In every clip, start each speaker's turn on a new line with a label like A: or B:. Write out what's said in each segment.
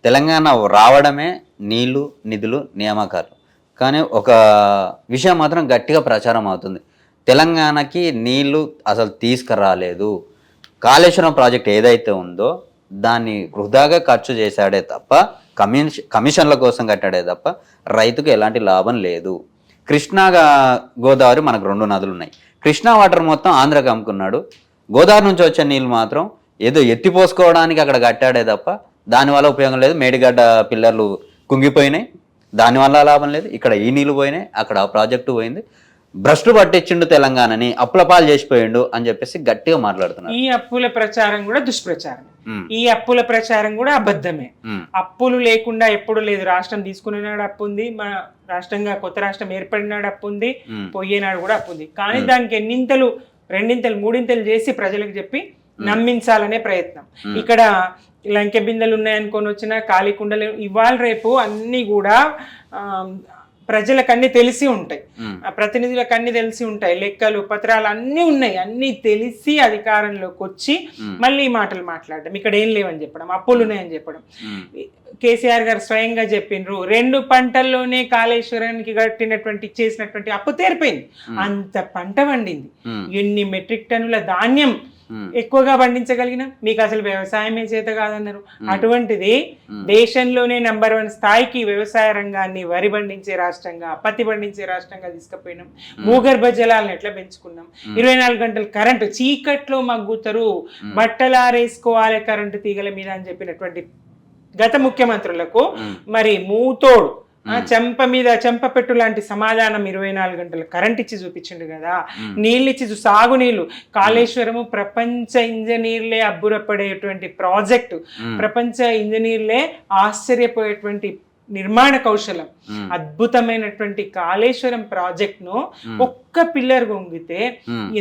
A: తెలంగాణ రావడమే నీళ్లు, నిధులు, నియామకాలు. కానీ ఒక విషయం మాత్రం గట్టిగా ప్రచారం అవుతుంది. తెలంగాణకి నీళ్లు అసలు తీసుకురాలేదు. కాళేశ్వరం ప్రాజెక్ట్ ఏదైతే ఉందో దాన్ని వృధాగా ఖర్చు చేశాడే తప్ప, కమిషన్ల కోసం కట్టాడే తప్ప రైతుకు ఎలాంటి లాభం లేదు. కృష్ణా గోదావరి మనకు 2 నదులు ఉన్నాయి. కృష్ణా వాటర్ మొత్తం ఆంధ్రాకి అమ్ముకున్నాడు. గోదావరి నుంచి వచ్చే నీళ్ళు మాత్రం ఏదో ఎత్తిపోసుకోవడానికి అక్కడ కట్టాడే తప్ప దానివల్ల ఉపయోగం లేదు. మేడిగడ్డ పిల్లర్లు కుంగిపోయినాయి, దానివల్ల లాభం లేదు. ఇక్కడ ఈ నీళ్ళు పోయినాయి, అక్కడ ఆ ప్రాజెక్టు పోయింది. భ్రష్టు పట్టించిండు తెలంగాణని, అప్పుల పాలు చేసిపోయిండు అని చెప్పేసి గట్టిగా మాట్లాడుతున్నారు.
B: ఈ అప్పుల ప్రచారం కూడా దుష్ప్రచారం. ఈ అప్పుల ప్రచారం కూడా అబద్ధమే. అప్పులు లేకుండా ఎప్పుడు లేదు. రాష్ట్రం తీసుకునేనాడు అప్పు ఉంది, మన రాష్ట్రంగా కొత్త రాష్ట్రం ఏర్పడినాడు అప్పు ఉంది, పోయేనాడు కూడా అప్పు ఉంది. కానీ దానికి ఎన్నింతలు, 2ఇంతలు, 3ఇంతలు చేసి ప్రజలకు చెప్పి నమ్మించాలనే ప్రయత్నం. ఇక్కడ లంకె బిందెలు ఉన్నాయనుకొని వచ్చిన ఖాళీ కుండలు ఇవాళ రేపు అన్ని కూడా ప్రజలకు అన్ని తెలిసి ఉంటాయి, ప్రతినిధులకు అన్ని తెలిసి ఉంటాయి, లెక్కలు పత్రాలు అన్నీ ఉన్నాయి. అన్ని తెలిసి అధికారంలోకి వచ్చి మళ్ళీ మాటలు మాట్లాడడం, ఇక్కడ ఏం లేవని చెప్పడం, అప్పులు ఉన్నాయని చెప్పడం. కేసీఆర్ గారు స్వయంగా చెప్పిండ్రు, 2 పంటల్లోనే కాళేశ్వరానికి కట్టినటువంటి చేసినటువంటి అప్పు తీరిపోయింది. అంత పంట పండింది, ఎన్ని మెట్రిక్ టన్నుల ధాన్యం ఎక్కువగా పండించగలిగిన, మీకు అసలు వ్యవసాయమే చేత కాదన్నారు. అటువంటిది దేశంలోనే నంబర్ 1 స్థాయికి వ్యవసాయ రంగాన్ని వరి పండించే రాష్ట్రంగా, పత్తి పండించే రాష్ట్రంగా తీసుకుపోయినాం. భూగర్భ జలాలను ఎట్లా పెంచుకున్నాం. 24 గంటలు కరెంటు, చీకట్లో మగ్గుతారు, బట్టలు ఆరేసుకోవాలి కరెంటు తీగల మీద అని చెప్పినటువంటి గత ముఖ్యమంత్రులకు మరి మూతోడు చెంప పెట్టు లాంటి సమాధానం 24 గంటలు కరెంట్ ఇచ్చి చూపించిండు కదా. నీళ్ళిచ్చి సాగునీళ్ళు, కాళేశ్వరము ప్రపంచ ఇంజనీర్లే అబ్బురపడేటువంటి ప్రాజెక్టు, ప్రపంచ ఇంజనీర్లే ఆశ్చర్యపోయేటువంటి నిర్మాణ కౌశలం, అద్భుతమైనటువంటి కాళేశ్వరం ప్రాజెక్ట్ ను ఒక్క పిల్లర్ గొంగితే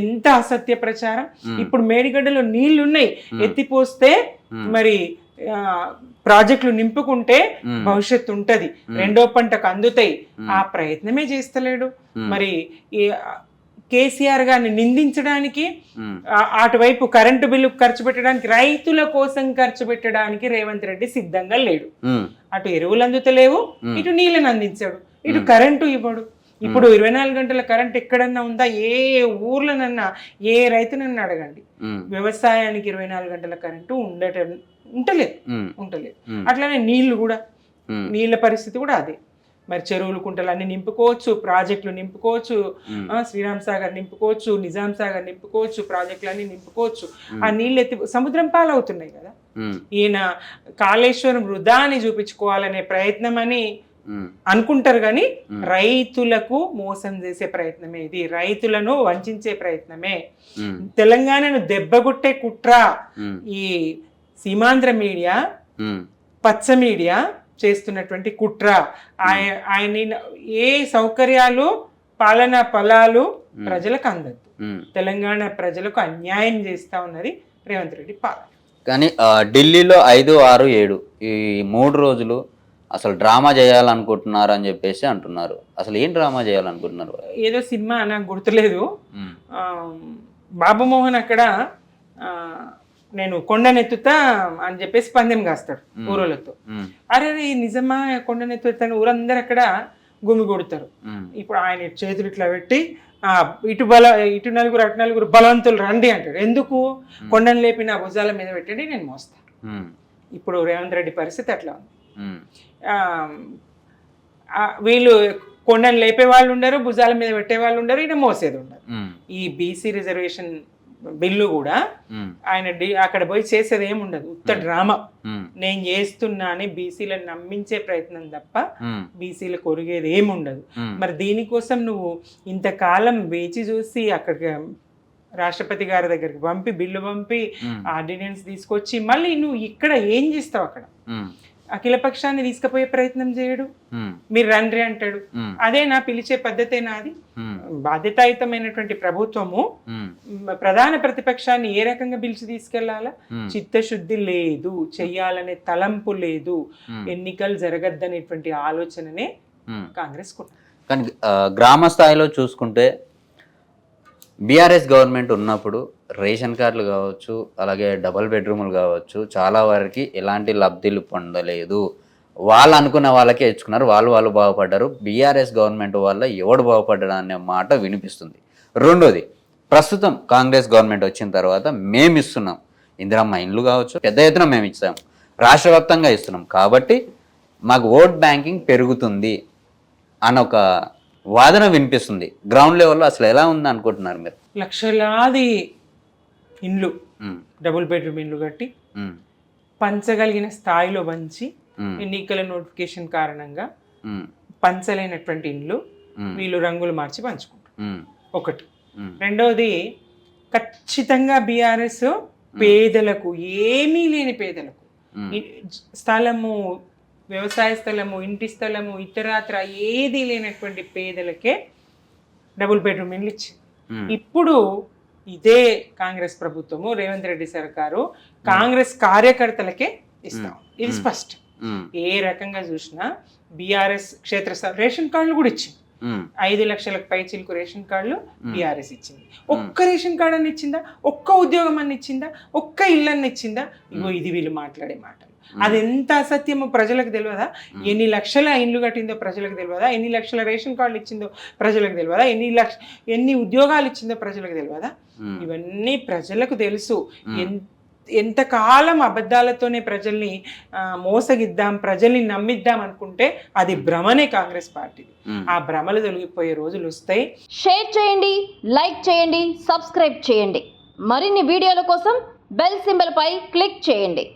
B: ఎంత అసత్య ప్రచారం. ఇప్పుడు మేడిగడ్డలో నీళ్లున్నాయి, ఎత్తిపోస్తే మరి ప్రాజెక్టులు నింపుకుంటే భవిష్యత్తు ఉంటది, 2వ పంటకు అందుతాయి. ఆ ప్రయత్నమే చేస్తలేడు. మరి కేసీఆర్ గారిని నిందించడానికి, అటువైపు కరెంటు బిల్లు ఖర్చు పెట్టడానికి, రైతుల కోసం ఖర్చు పెట్టడానికి రేవంత్ రెడ్డి సిద్ధంగా లేడు. అటు ఎరువులు అందుతలేవు, ఇటు నీళ్ళని అందించాడు, ఇటు కరెంటు ఇవ్వడు. ఇప్పుడు 24 గంటల కరెంట్ ఎక్కడన్నా ఉందా? ఏ ఊర్లోనన్నా, ఏ రైతునన్నా అడగండి, వ్యవసాయానికి 24 గంటల కరెంటు ఉంటలేదు. అట్లానే నీళ్లు కూడా, నీళ్ళ పరిస్థితి కూడా అదే. మరి చెరువులు, కుంటలు అన్ని నింపుకోవచ్చు, ప్రాజెక్టులు నింపుకోవచ్చు, శ్రీరామ్ సాగర్ నింపుకోవచ్చు, నిజాం సాగర్ నింపుకోవచ్చు, ప్రాజెక్టులు అన్ని నింపుకోవచ్చు. ఆ నీళ్ళు ఎత్తి సముద్రం పాలవుతున్నాయి కదా. ఈయన కాళేశ్వరం వృధాని చూపించుకోవాలనే ప్రయత్నం అని అనుకుంటారు, కానీ రైతులకు మోసం చేసే ప్రయత్నమే ఇది, రైతులను వంచే ప్రయత్నమే. తెలంగాణను దెబ్బగొట్టే కుట్ర ఈ సీమాంధ్ర మీడియా, పచ్చ మీడియా చేస్తున్నటువంటి కుట్ర. ఆయన ఏ సౌకర్యాలు, పాలనా ఫలాలు ప్రజలకు అందద్దు. తెలంగాణ ప్రజలకు అన్యాయం చేస్తా ఉన్నది రేవంత్ రెడ్డి పాలన.
A: కానీ ఢిల్లీలో 5, 6, 7 ఈ 3 రోజులు అసలు డ్రామా చేయాలనుకుంటున్నారు అని చెప్పేసి అంటున్నారు. అసలు ఏం డ్రామా చేయాలనుకుంటున్నారు?
B: ఏదో సినిమా నాకు గుర్తులేదు. బాబు మోహన్ అక్కడ నేను కొండనెత్తుతా అని చెప్పేసి పందెం కాస్తాడు ఊరోళ్ళతో. అరే నిజమా కొండనెత్తుతాను, ఊరందరూ అక్కడ గుమి కొడతారు. ఇప్పుడు ఆయన చేతులు ఇట్లా పెట్టి ఇటు నలుగురు అటు నలుగురు బలవంతులు రండి అంటాడు. ఎందుకు? కొండను లేపి నా భుజాల మీద పెట్టండి, నేను మోస్తా. ఇప్పుడు రేవంత్ రెడ్డి పరిస్థితి అట్లా ఉంది. వీళ్ళు కొండను లేపే వాళ్ళు ఉండరు, భుజాల మీద పెట్టే వాళ్ళు ఉండరు, ఈయన మోసేది ఉండరు. ఈ బీసీ రిజర్వేషన్ బిల్లు కూడా ఆయన అక్కడ పోయి చేసేది ఏముండదు, ఉత్త డ్రామా. నేను చేస్తున్నా అని బీసీలను నమ్మించే ప్రయత్నం తప్ప బీసీలకు ఒరిగేది ఏముండదు. మరి దీనికోసం నువ్వు ఇంతకాలం వేచి చూసి అక్కడికి రాష్ట్రపతి గారి దగ్గరికి పంపి, బిల్లు పంపి, ఆర్డినెన్స్ తీసుకొచ్చి మళ్ళీ నువ్వు ఇక్కడ ఏం చేస్తావు? అక్కడ అఖిలపక్షాన్ని తీసుకుపోయే ప్రయత్నం చేయడు, మీరు రండి అంటాడు. అదే నా పిలిచే పద్ధతేనా? అది బాధ్యతాయుతమైనటువంటి ప్రభుత్వము ప్రధాన ప్రతిపక్షాన్ని ఏ రకంగా పిలిచి తీసుకెళ్లాలా? చిత్తశుద్ధి లేదు, చెయ్యాలనే తలంపు లేదు, ఎన్నికలు జరగద్దనేటువంటి ఆలోచననే కాంగ్రెస్.
A: కానీ గ్రామ స్థాయిలో చూసుకుంటే బీఆర్ఎస్ గవర్నమెంట్ ఉన్నప్పుడు రేషన్ కార్డులు కావచ్చు, అలాగే డబుల్ బెడ్రూములు కావచ్చు, చాలా వరకు ఎలాంటి లబ్ధిలు పొందలేదు. వాళ్ళు అనుకున్న వాళ్ళకే ఇచ్చుకున్నారు, వాళ్ళు బాగుపడ్డారు. బీఆర్ఎస్ గవర్నమెంట్ వల్ల ఎవడు బాగుపడ్డాడు అనే మాట వినిపిస్తుంది. రెండోది, ప్రస్తుతం కాంగ్రెస్ గవర్నమెంట్ వచ్చిన తర్వాత మేము ఇస్తున్నాం, ఇందిరమ్మ ఇండ్లు కావచ్చు, పెద్ద ఎత్తున మేము ఇస్తాం, రాష్ట్ర వ్యాప్తంగా ఇస్తున్నాం, కాబట్టి మాకు ఓట్ బ్యాంకింగ్ పెరుగుతుంది అని ఒక వాదన వినిపిస్తుంది. గ్రౌండ్ లెవెల్లో అసలు ఎలా ఉంది అనుకుంటున్నారు మీరు?
B: లక్షలాది ఇండ్లు, డబుల్ బెడ్రూమ్ ఇండ్లు కట్టి పంచగలిగిన స్థాయిలో పంచి ఎన్నికల నోటిఫికేషన్ కారణంగా పంచలేనటువంటి ఇండ్లు వీళ్ళు రంగులు మార్చి పంచుకుంటారు. ఒకటి. రెండవది, ఖచ్చితంగా బీఆర్ఎస్ పేదలకు, ఏమీ లేని పేదలకు, స్థలము, వ్యవసాయ స్థలము, ఇంటి స్థలము, ఇతరాత్ర ఏది లేనటువంటి పేదలకే డబుల్ బెడ్రూమ్ ఇండ్లు ఇచ్చింది. ఇప్పుడు ఇదే కాంగ్రెస్ ప్రభుత్వము, రేవంత్ రెడ్డి సర్కారు కాంగ్రెస్ కార్యకర్తలకే ఇస్తాం. ఇది స్పష్టం. ఏ రకంగా చూసినా బీఆర్ఎస్ క్షేత్ర రేషన్ కార్డులు కూడా ఇచ్చింది. 5 లక్షలకు పై చిలుకు రేషన్ కార్డులు బీఆర్ఎస్ ఇచ్చింది. ఒక్క రేషన్ కార్డు అని ఇచ్చిందా? ఒక్క ఉద్యోగం అని ఇచ్చిందా? ఒక్క ఇళ్ళని ఇచ్చిందా? ఇగో ఇది వీళ్ళు మాట్లాడే మాటలు. అది ఎంత అసత్యమో ప్రజలకు తెలియదా? ఎన్ని లక్షల ఇండ్లు కట్టిందో ప్రజలకు తెలియదా? ఎన్ని లక్షల రేషన్ కార్డులు ఇచ్చిందో ప్రజలకు తెలియదా? ఎన్ని ఉద్యోగాలు ఇచ్చిందో ప్రజలకు తెలియదా? ఇవన్నీ ప్రజలకు తెలుసు. ఎంతకాలం అబద్ధాలతోనే ప్రజల్ని మోసగిద్దాం, ప్రజల్ని నమ్మిద్దాం అనుకుంటే అది భ్రమనే కాంగ్రెస్ పార్టీ. ఆ భ్రమలు తొలగిపోయే రోజులు వస్తాయి.
C: షేర్ చేయండి, లైక్ చేయండి, సబ్స్క్రైబ్ చేయండి. మరిన్ని వీడియోల కోసం బెల్ సింబల్ పై క్లిక్ చేయండి.